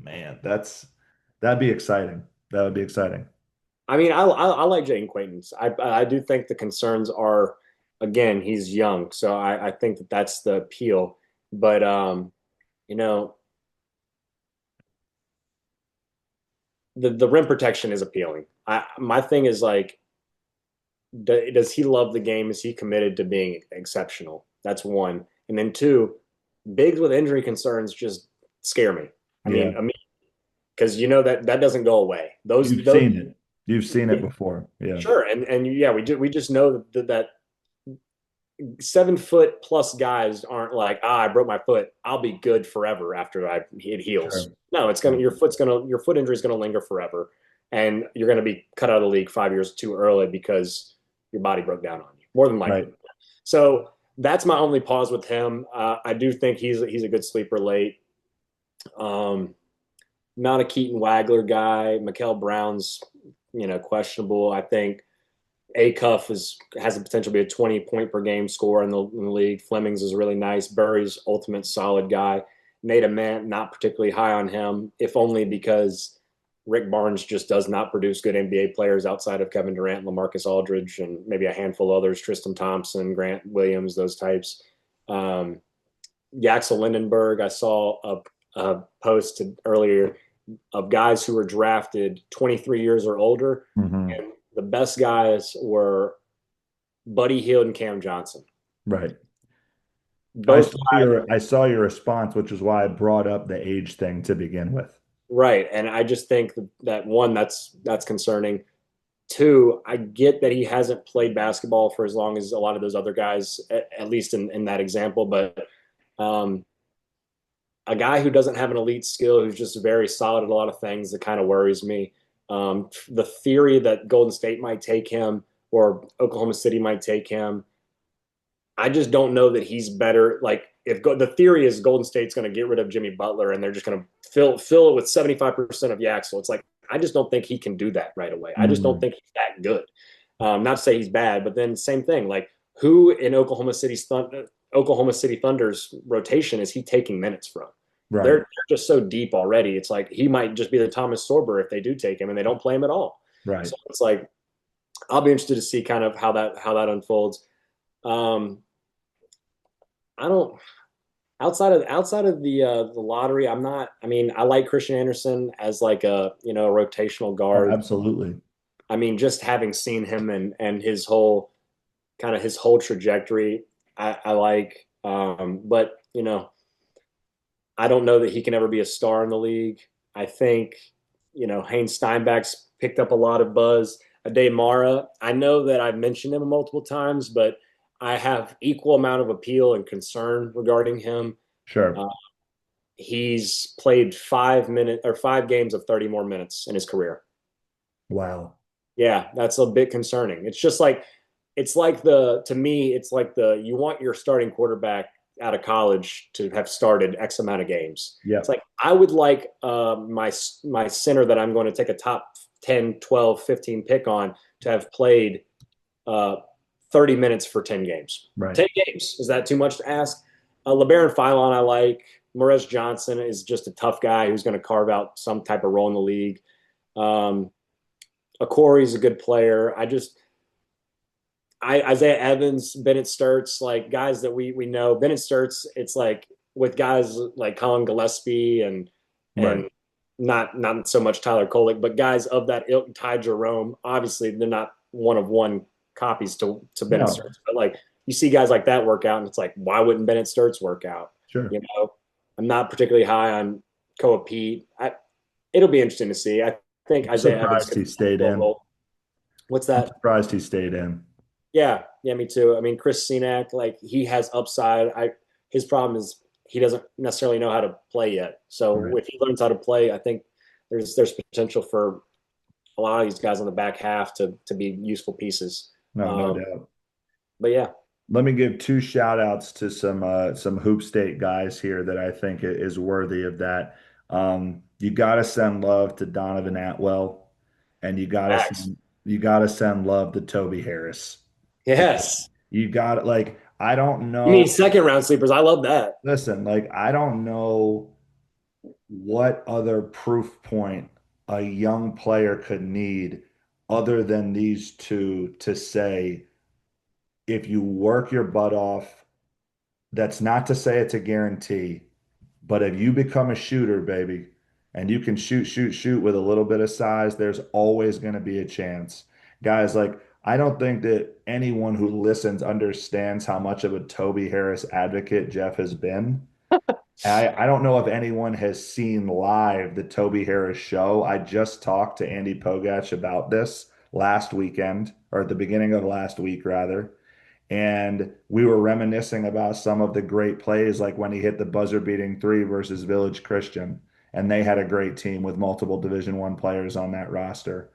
Man, that'd be exciting. That would be exciting. I mean, I like Jane Quaintance. I do think the concerns are, again, he's young, so I think that that's the appeal. But you know, the rim protection is appealing. My thing is like, does he love the game? Is he committed to being exceptional? That's one. And then two, bigs with injury concerns just scare me. Yeah. I mean, because that doesn't go away. You've Those seen it. You've seen it before. Yeah. sure, and yeah, we just know that 7 foot plus guys aren't like, I broke my foot, I'll be good forever after it heals. Sure. No, it's gonna your foot injury is gonna linger forever, and you're gonna be cut out of the league 5 years too early because your body broke down on you, more than likely. Right. So that's my only pause with him. I do think he's a good sleeper late. Um, Not a Keaton Wagler guy. Mikel Brown's questionable. I think Acuff has the potential to be a 20 point per game scorer in the league. Flemings is really nice. Burry's ultimate solid guy. Nate Ament, not particularly high on him, if only because Rick Barnes just does not produce good NBA players outside of Kevin Durant, LaMarcus Aldridge, and maybe a handful of others, Tristan Thompson, Grant Williams, those types. Um, Yaxel Lindenberg, I saw a post earlier of guys who were drafted 23 years or older, Hmm. and the best guys were Buddy Hield and Cam Johnson. Right. Both guys, I saw your response, which is why I brought up the age thing to begin with. right. And I just think that one, that's concerning. Two, I get that he hasn't played basketball for as long as a lot of those other guys, at least in that example, but um, a guy who doesn't have an elite skill, who's just very solid at a lot of things, that kind of worries me. The theory that Golden State might take him or Oklahoma City might take him, I just don't know that he's better. Like, if the theory is Golden State's going to get rid of Jimmy Butler and they're just going to fill it with 75% of Yaxel, it's like I just don't think he can do that right away. I just don't Mm. think he's that good. Not to say he's bad, but then same thing. Like, who in Oklahoma City Thunder's rotation is he taking minutes from? They're Right. just so deep already. It's like he might just be the Thomas Sorber if they do take him and they don't play him at all. Right. So it's like I'll be interested to see kind of how that unfolds. Um, I don't outside of the lottery. I'm not. I mean, I like Christian Anderson as like a rotational Oh, guard. absolutely. I mean, just having seen him and his whole trajectory, I like. But I don't know that he can ever be a star in the league. I think, Haynes Steinbach's picked up a lot of buzz. Ade Mara, I know that I've mentioned him multiple times, but I have equal amount of appeal and concern regarding him. Sure. Uh, he's played 5 games of 30 more minutes in his career. Wow. Yeah, that's a bit concerning. To me, it's like you want your starting quarterback out of college to have started X amount of games. It's Yep. like I would like my center that I'm going to take a top 10, 12, 15 pick on to have played uh, 30 minutes for 10 games. Right. 10 games. Is that too much to ask? LeBaron Philon, I like. Morez Johnson is just a tough guy who's going to carve out some type of role in the league. Um, Corey's a good player. Isaiah Evans, Bennett Sturts, like guys that we know. Bennett Sturts, it's like with guys like Colin Gillespie and Right. not so much Tyler Kolek, but guys of that ilk, Ty Jerome. Obviously, they're not one of one copies to Bennett No, Sturts, but like you see guys like that work out, and it's like, why wouldn't Bennett Sturts work out? sure. You know, I'm not particularly high on Koa Pete. It'll be interesting to see. I think I'm Isaiah Evans surprised could he stayed play a in. role. What's I'm that? surprised he stayed in. Yeah, me too. I mean, Chris Cenac, like he has upside. His problem is he doesn't necessarily know how to play yet. So Right. if he learns how to play, I think there's potential for a lot of these guys on the back half to be useful pieces. No, no Um, doubt. but yeah, Let me give two shout outs to some Hoop State guys here that I think is worthy of that. You got to send love to Donovan Atwell, and facts. you got to send love to Toby Harris. Yes, You got it. Like I don't you mean know. second round sleepers? I love that. Listen, like I don't know what other proof point a young player could need other than these two to say if you work your butt off. That's not to say it's a guarantee, but if you become a shooter, baby, and you can shoot with a little bit of size, there's always going to be a chance. Guys, like, I don't think that anyone who listens understands how much of a Toby Harris advocate Jeff has been. I don't know if anyone has seen live the Toby Harris show. I just talked to Andy Pogach about this last weekend, or at the beginning of last week, rather. And we were reminiscing about some of the great plays, like when he hit the buzzer beating three versus Village Christian. And they had a great team with multiple Division I players on that roster.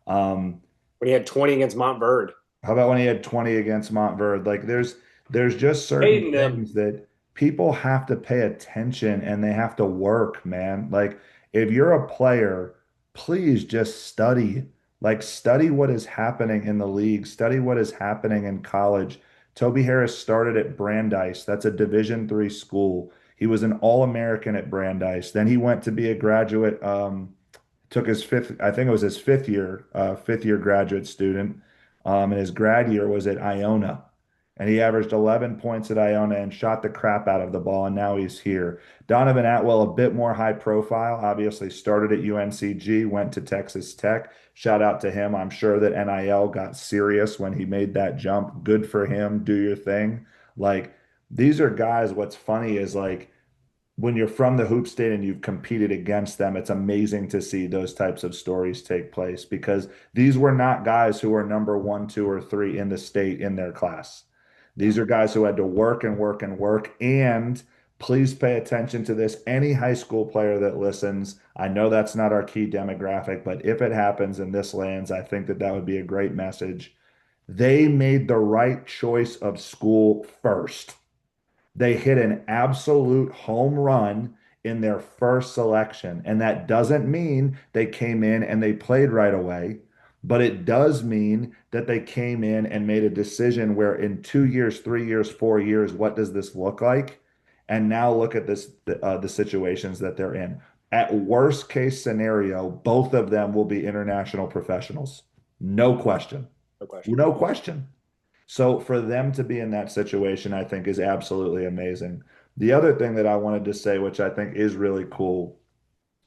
Um, When he had 20 against Montverde, how about when he had 20 against Montverde? Like there's just certain hating them. things that people have to pay attention and they have to work, man. Like if you're a player, please just study. Like study what is happening in the league, study what is happening in college. Toby Harris started at Brandeis. That's a Division III school. He was an All-American at Brandeis. Then he went to be a graduate took his fifth, I think it was his fifth year graduate student. And his grad year was at Iona. And he averaged 11 points at Iona and shot the crap out of the ball. And now he's here. Donovan Atwell, a bit more high profile, obviously started at UNCG, went to Texas Tech. Shout out to him. I'm sure that NIL got serious when he made that jump. Good for him. Do your thing. Like, these are guys. What's funny is like, when you're from the hoop state and you've competed against them, it's amazing to see those types of stories take place because these were not guys who were number one, two, or three in the state in their class. These No, are guys who had to work and work and work. And please pay attention to this. Any high school player that listens, I know that's not our key demographic, but if it happens in this lands, I think that that would be a great message. They made the right choice of school first. They hit an absolute home run in their first selection. And that doesn't mean they came in and they played right away, but it does mean that they came in and made a decision where in 2 years, 3 years, 4 years, what does this look like? And now look at the situations that they're in. At worst case scenario, both of them will be international professionals. No question. no question. No question. So for them to be in that situation, I think is absolutely amazing. The other thing that I wanted to say, which I think is really cool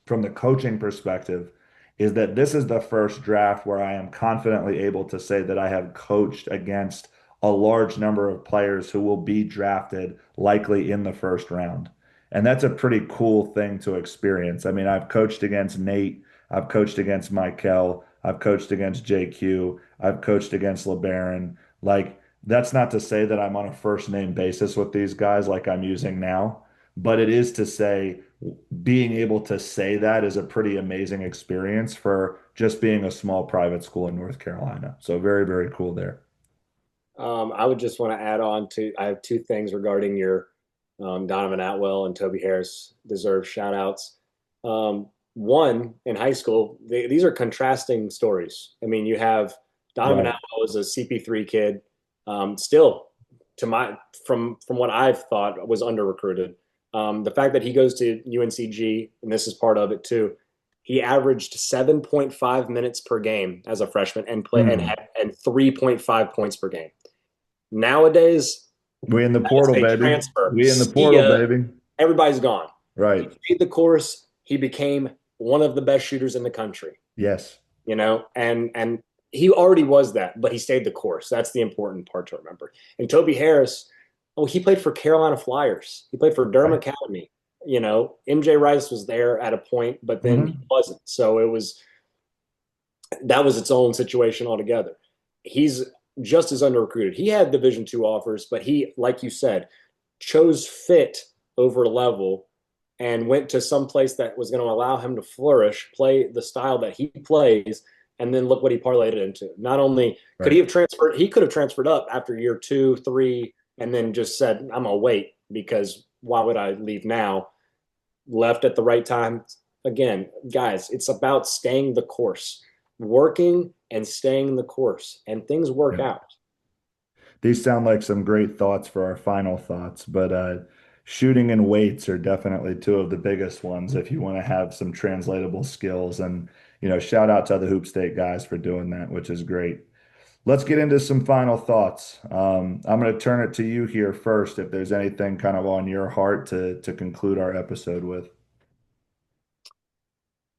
from the coaching perspective, is that this is the first draft where I am confidently able to say that I have coached against a large number of players who will be drafted likely in the first round. And that's a pretty cool thing to experience. I mean, I've coached against Nate, I've coached against Michael, I've coached against JQ, I've coached against LeBaron. Like, that's not to say that I'm on a first name basis with these guys like I'm using now, but it is to say being able to say that is a pretty amazing experience for just being a small private school in North Carolina. So very, very cool there. I would just want to add on to, I have two things regarding your Donovan Atwell and Toby Harris deserve shout outs. One, in high school, these are contrasting stories. I mean, you have Donovan Right. Atwell as a CP3 kid, still to my from what I've thought was under recruited. The fact that he goes to UNCG, and this is part of it too, he averaged 7.5 minutes per game as a freshman and play Hmm. and 3.5 points per game. Nowadays, We in the it's portal, a baby. transfer. We in the See portal, ya. baby. Everybody's gone. He Right. stayed the course. He became one of the best shooters in the country, Yes. and he already was that, but he stayed the course. That's the important part to remember. And Toby Harris, oh, he played for Carolina Flyers. He played for Durham Right. Academy. MJ Rice was there at a point, but then he Hmm. wasn't. So that was its own situation altogether. He's just as under recruited. He had Division II offers, but he, like you said, chose fit over level and went to some place that was going to allow him to flourish, play the style that he plays, and then look what he parlayed it into. Not only could he Right. have transferred, he could have transferred up after year 2, 3, and then just said, "I'm gonna wait because why would I leave now?" Left at the right time. Again, guys, it's about staying the course, working and staying the course, and things work Yeah. out. These sound like some great thoughts for our final thoughts, but shooting and weights are definitely two of the biggest ones if you want to have some translatable skills. And, shout out to the Hoop State guys for doing that, which is great. Let's get into some final thoughts. I'm going to turn it to you here first if there's anything kind of on your heart to conclude our episode with.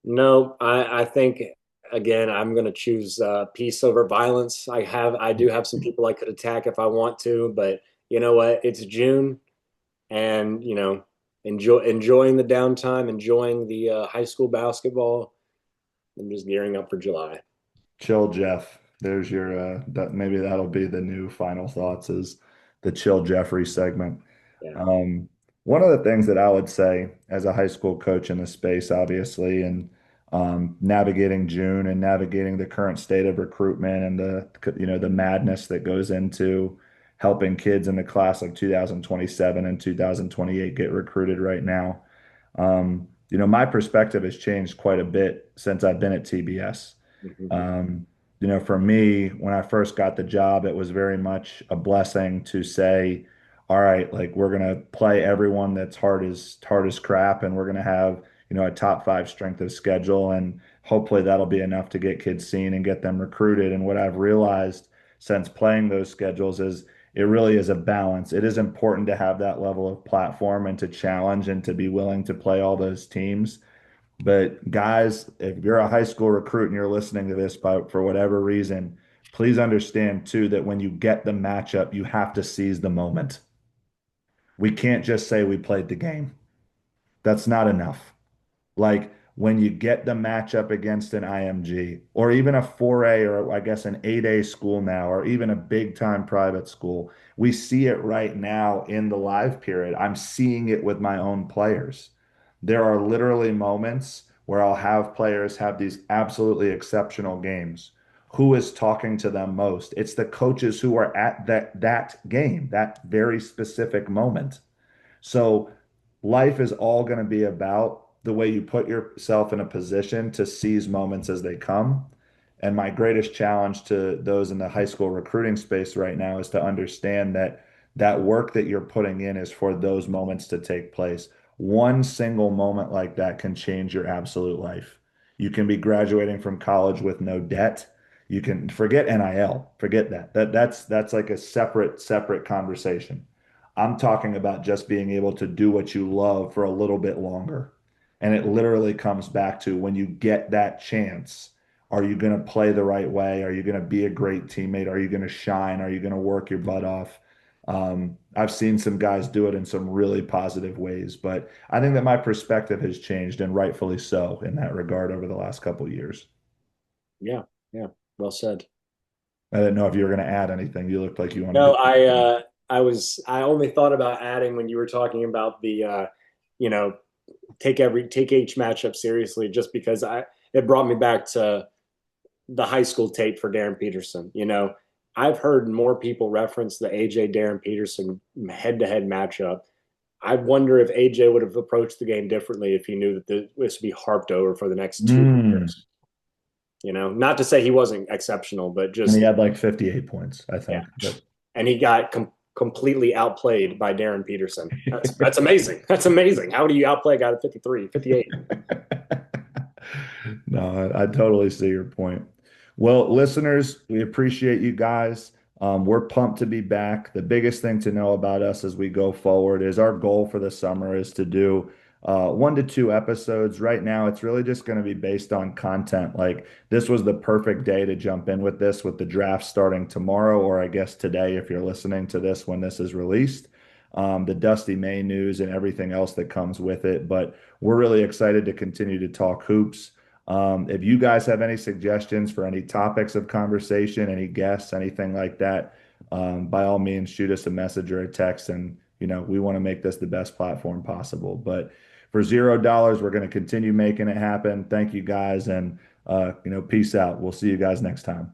No, I think again I'm going to choose peace over violence. I do have some people I could attack if I want to, but you know what? It's June, and enjoying the downtime, enjoying the high school basketball. I'm just gearing up for July. Chill Jeff. There's your that maybe that'll be the new final thoughts is the Chill Jeffrey segment. Yeah. Um, One of the things that I would say as a high school coach in the space, obviously, and navigating June and navigating the current state of recruitment and the madness that goes into helping kids in the class of 2027 and 2028 get recruited right now. My perspective has changed quite a bit since I've been at TBS. Mhm. Um, for me, when I first got the job, it was very much a blessing to say, all right, like we're gonna play everyone that's hard as crap, and we're gonna have, a top five strength of schedule, and hopefully that'll be enough to get kids seen and get them recruited. And what I've realized since playing those schedules is it really is a balance. It is important to have that level of platform and to challenge and to be willing to play all those teams. But guys, if you're a high school recruit and you're listening to this for whatever reason, please understand too that when you get the matchup, you have to seize the moment. We can't just say we played the game. That's not enough. Like when you get the matchup against an IMG or even a 4A or I guess an 8A school now, or even a big time private school, we see it right now in the live period. I'm seeing it with my own players. There are literally moments where I'll have players have these absolutely exceptional games. Who is talking to them most? It's the coaches who are at that game, that very specific moment. So life is all going to be about the way you put yourself in a position to seize moments as they come. And my greatest challenge to those in the high school recruiting space right now is to understand that that work that you're putting in is for those moments to take place. One single moment like that can change your absolute life. You can be graduating from college with no debt. You can forget NIL, forget that. That's like a separate conversation. I'm talking about just being able to do what you love for a little bit longer. And it literally comes back to when you get that chance, are you going to play the right way? Are you going to be a great teammate? Are you going to shine? Are you going to work your butt off? I've seen some guys do it in some really positive ways, but I think that my perspective has changed and rightfully so in that regard over the last couple of years. Yeah, yeah. Well said. I didn't know if you were going to add anything. You looked like you wanted No, to. I only thought about adding when you were talking about the you know, take each matchup seriously just because I it brought me back to the high school tape for Darren Peterson. I've heard more people reference the AJ Darren Peterson head to head matchup. I wonder if AJ would have approached the game differently if he knew that this would be harped over for the next 2 years. Mm. Not to say he wasn't exceptional, but And he just had like 58 points, I yeah. think. But And he got completely outplayed by Darren Peterson. That's amazing. That's amazing. How do you outplay a guy at 53, 58? no, I totally see your point. Well, listeners, we appreciate you guys. We're pumped to be back. The biggest thing to know about us as we go forward is our goal for the summer is to do 1 to 2 episodes. Right now, it's really just going to be based on content. Like this was the perfect day to jump in with this, with the draft starting tomorrow, or I guess today, if you're listening to this when this is released. The Dusty May news and everything else that comes with it. But we're really excited to continue to talk hoops. If you guys have any suggestions for any topics of conversation, any guests, anything like that, by all means, shoot us a message or a text. And, we want to make this the best platform possible. But for $0, we're going to continue making it happen. Thank you guys. And, peace out. We'll see you guys next time.